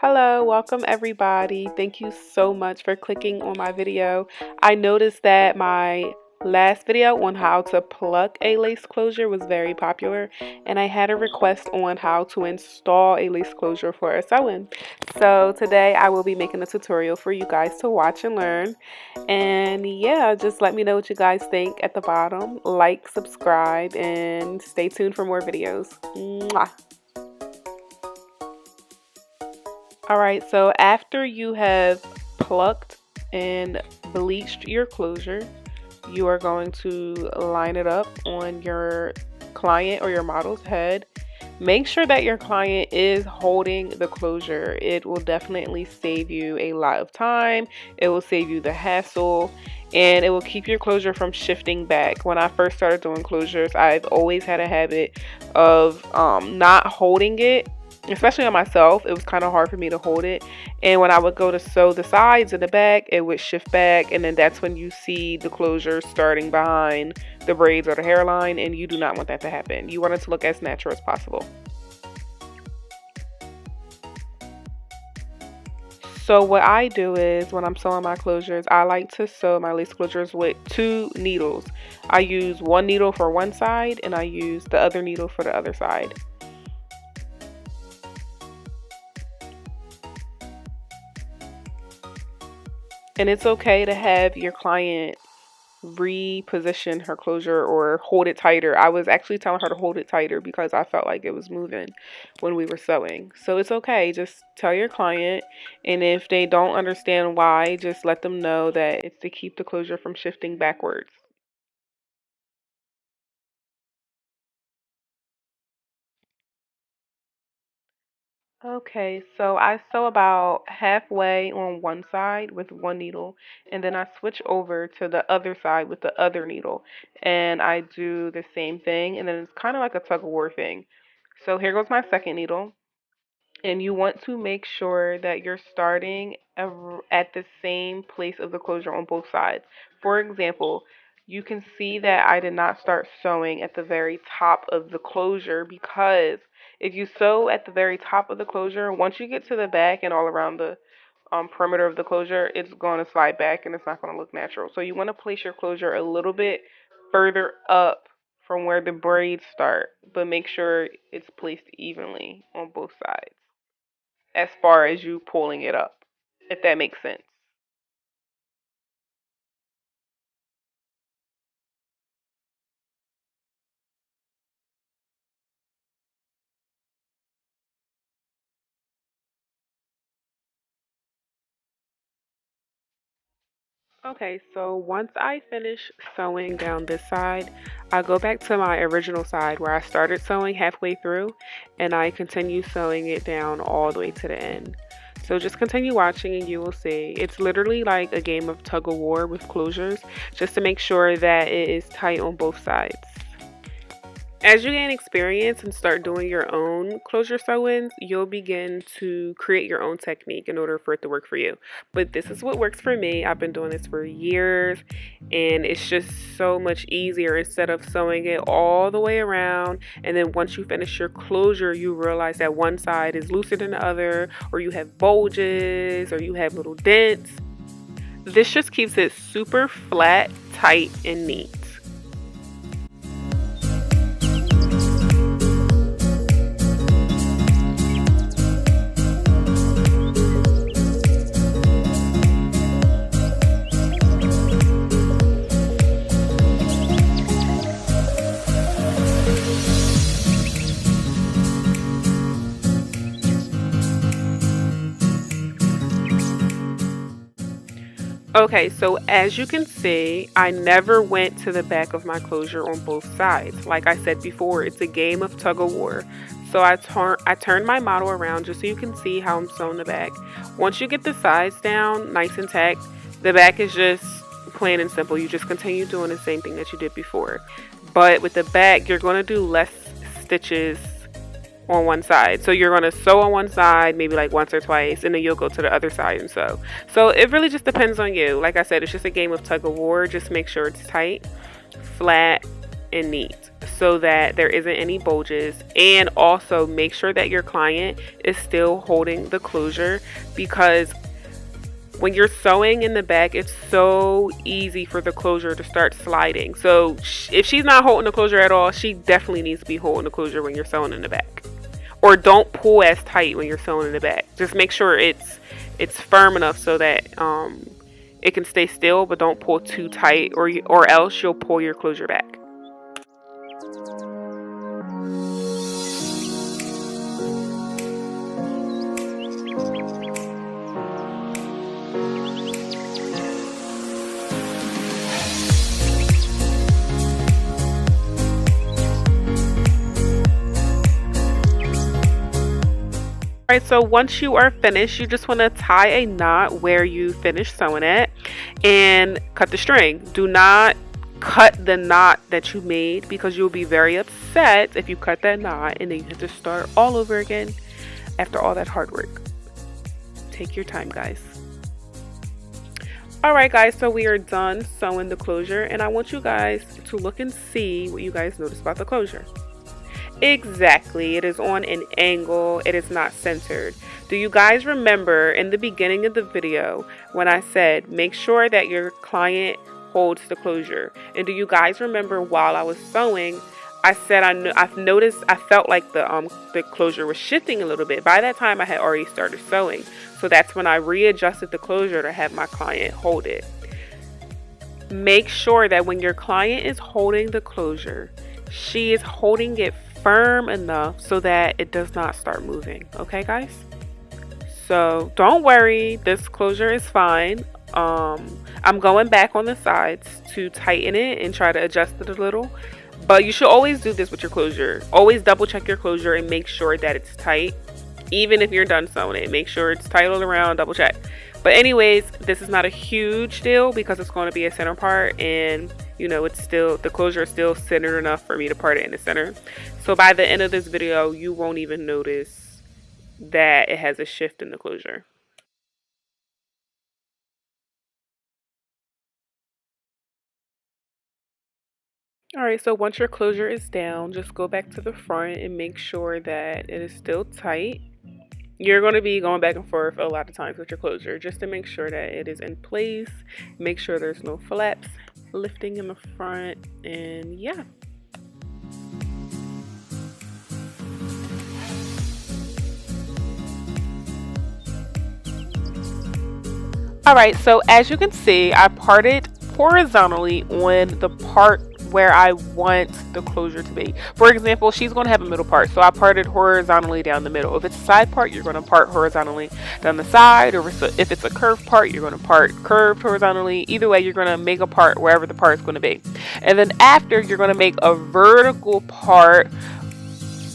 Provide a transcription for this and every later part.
Hello, welcome everybody. Thank you so much for clicking on my video. I noticed that my last video on how to pluck a lace closure was very popular, and I had a request on how to install a lace closure for a sew-in. So today I will be making a tutorial for you guys to watch and learn. And yeah, just let me know what you guys think at the bottom. Like, subscribe, and stay tuned for more videos. Mwah. Alright, so after you have plucked and bleached your closure, you are going to line it up on your client or your model's head. Make sure that your client is holding the closure. It will definitely save you a lot of time. It will save you the hassle, and it will keep your closure from shifting back. When I first started doing closures, I've always had a habit of not holding it. Especially on myself, it was kind of hard for me to hold it, and when I would go to sew the sides and the back, it would shift back, and then that's when you see the closure starting behind the braids or the hairline, and you do not want that to happen. You want it to look as natural as possible. So what I do is when I'm sewing my closures, I like to sew my lace closures with two needles. I use one needle for one side, and I use the other needle for the other side. And it's okay to have your client reposition her closure or hold it tighter. I was actually telling her to hold it tighter because I felt like it was moving when we were sewing. So it's okay. Just tell your client, and if they don't understand why, just let them know that it's to keep the closure from shifting backwards. Okay, so I sew about halfway on one side with one needle, and then I switch over to the other side with the other needle, and I do the same thing, and then it's kind of like a tug of war thing. So here goes my second needle, and you want to make sure that you're starting at the same place of the closure on both sides. For example, you can see that I did not start sewing at the very top of the closure because if you sew at the very top of the closure, once you get to the back and all around the perimeter of the closure, it's going to slide back and it's not going to look natural. So you want to place your closure a little bit further up from where the braids start, but make sure it's placed evenly on both sides as far as you pulling it up, if that makes sense. Okay, so once I finish sewing down this side, I go back to my original side where I started sewing halfway through, and I continue sewing it down all the way to the end. So just continue watching and you will see. It's literally like a game of tug of war with closures, just to make sure that it is tight on both sides. As you gain experience and start doing your own closure sew-ins, you'll begin to create your own technique in order for it to work for you. But this is what works for me. I've been doing this for years, and it's just so much easier instead of sewing it all the way around. And then once you finish your closure, you realize that one side is looser than the other, or you have bulges, or you have little dents. This just keeps it super flat, tight, and neat. Okay, so as you can see, I never went to the back of my closure on both sides. Like I said before, it's a game of tug of war. So I turned my model around just so you can see how I'm sewing the back. Once you get the sides down nice and tacked, the back is just plain and simple. You just continue doing the same thing that you did before. But with the back, you're going to do less stitches on one side. So you're going to sew on one side maybe like once or twice, and then you'll go to the other side and sew. So it really just depends on you. Like I said, it's just a game of tug of war. Just make sure it's tight, flat, and neat so that there isn't any bulges. And also make sure that your client is still holding the closure, because when you're sewing in the back, it's so easy for the closure to start sliding. So if she's not holding the closure at all, she definitely needs to be holding the closure when you're sewing in the back. Or don't pull as tight when you're sewing in the back. Just make sure it's firm enough so that it can stay still, but don't pull too tight, or else you'll pull your closure back. Alright, so once you are finished, you just want to tie a knot where you finished sewing it and cut the string. Do not cut the knot that you made, because you'll be very upset if you cut that knot and then you have to start all over again after all that hard work. Take your time, guys. Alright guys, so we are done sewing the closure, and I want you guys to look and see what you guys notice about the closure. Exactly, it is on an angle, it is not centered. Do you guys remember in the beginning of the video when I said make sure that your client holds the closure? And do you guys remember while I was sewing, I said I've noticed, I felt like the closure was shifting a little bit. By that time I had already started sewing, so that's when I readjusted the closure to have my client hold it. Make sure that when your client is holding the closure, she is holding it firm enough so that it does not start moving. Okay guys, so don't worry, this closure is fine. I'm going back on the sides to tighten it and try to adjust it a little, but you should always do this with your closure. Always double check your closure and make sure that it's tight. Even if you're done sewing it, make sure it's tight all around, double check. But anyways, this is not a huge deal because it's going to be a center part, and you know, it's still, the closure is still centered enough for me to part it in the center. So by the end of this video, you won't even notice that it has a shift in the closure. Alright, so once your closure is down, just go back to the front and make sure that it is still tight. You're going to be going back and forth a lot of times with your closure just to make sure that it is in place. Make sure there's no flaps lifting in the front, and yeah. Alright, so as you can see, I parted horizontally on the part where I want the closure to be. For example, she's going to have a middle part, so I parted horizontally down the middle. If it's a side part, you're going to part horizontally down the side, or if it's a curved part, you're going to part curved horizontally. Either way, you're going to make a part wherever the part is going to be. And then after, you're going to make a vertical part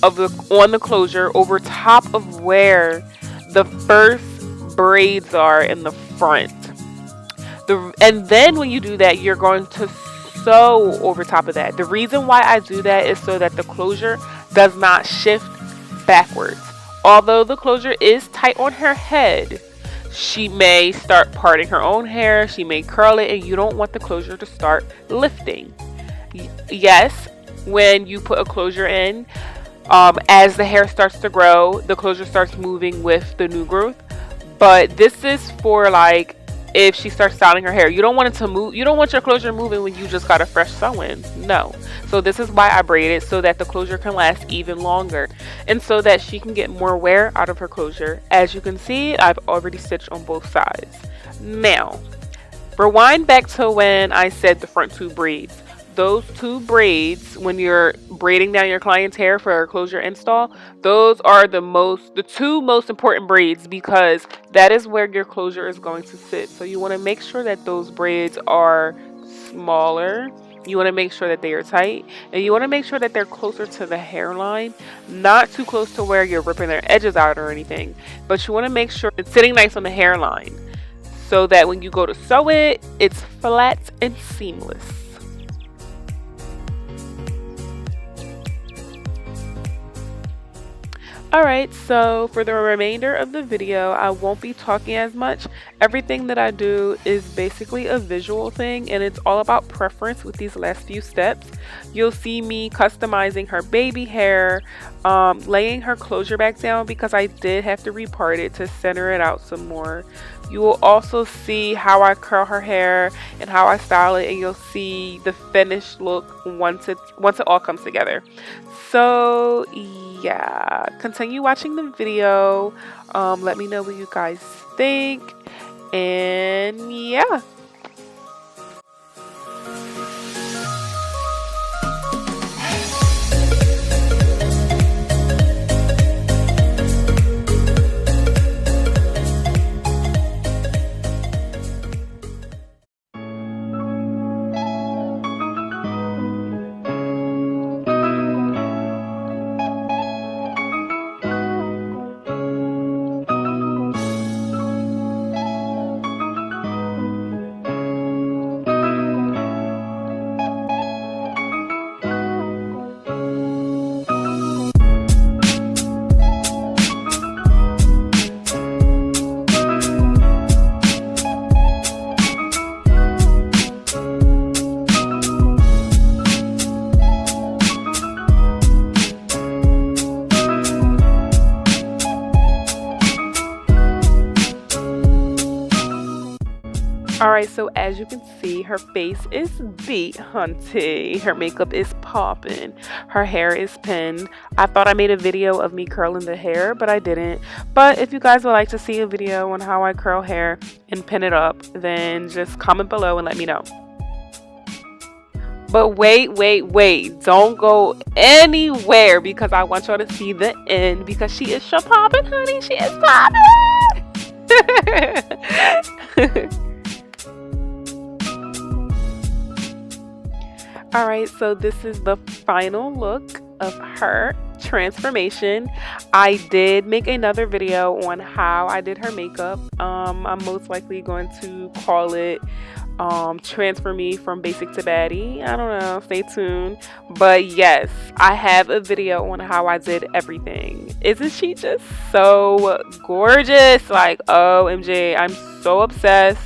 of on the closure over top of where the first braids are in the front. And then when you do that, you're going to sew over top of that. The reason why I do that is so that the closure does not shift backwards. Although the closure is tight on her head, she may start parting her own hair, she may curl it, and you don't want the closure to start lifting. Yes, when you put a closure in, as the hair starts to grow, the closure starts moving with the new growth. But this is for like if she starts styling her hair. You don't want it to move. You don't want your closure moving when you just got a fresh sew-in. No. So this is why I braid it, so that the closure can last even longer and so that she can get more wear out of her closure. As you can see, I've already stitched on both sides. Now, rewind back to when I said the front two braids. Those two braids, when you're braiding down your client's hair for a closure install, those are the two most important braids, because that is where your closure is going to sit. So you want to make sure that those braids are smaller. You want to make sure that they are tight, and you want to make sure that they're closer to the hairline, not too close to where you're ripping their edges out or anything, but you want to make sure it's sitting nice on the hairline so that when you go to sew it, it's flat and seamless. Alright, so for the remainder of the video, I won't be talking as much. Everything that I do is basically a visual thing, and it's all about preference with these last few steps. You'll see me customizing her baby hair, laying her closure back down because I did have to repart it to center it out some more. You will also see how I curl her hair and how I style it, and you'll see the finished look once it all comes together. So yeah, continue watching the video. Let me know what you guys think, and yeah. Alright, so as you can see, her face is beat, hunty. Her makeup is popping. Her hair is pinned. I thought I made a video of me curling the hair, but I didn't. But if you guys would like to see a video on how I curl hair and pin it up, then just comment below and let me know. But wait, don't go anywhere because I want y'all to see the end because she is so popping, honey. She is popping. Alright, so this is the final look of her transformation. I did make another video on how I did her makeup. I'm most likely going to call it Transfer Me from Basic to Baddie. I don't know, stay tuned. But yes, I have a video on how I did everything. Isn't she just so gorgeous? Like, OMG, I'm so obsessed.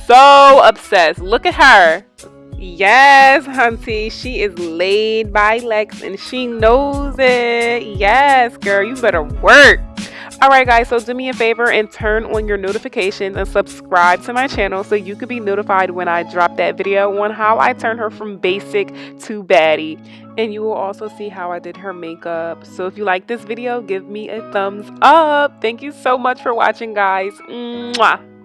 So obsessed. Look at her. Yes, hunty, she is laid by Lex and she knows it. Yes, girl, you better work. Alright guys, so do me a favor and turn on your notifications and subscribe to my channel so you could be notified when I drop that video on how I turn her from basic to baddie. And you will also see how I did her makeup. So if you like this video, give me a thumbs up. Thank you so much for watching, guys. Mwah.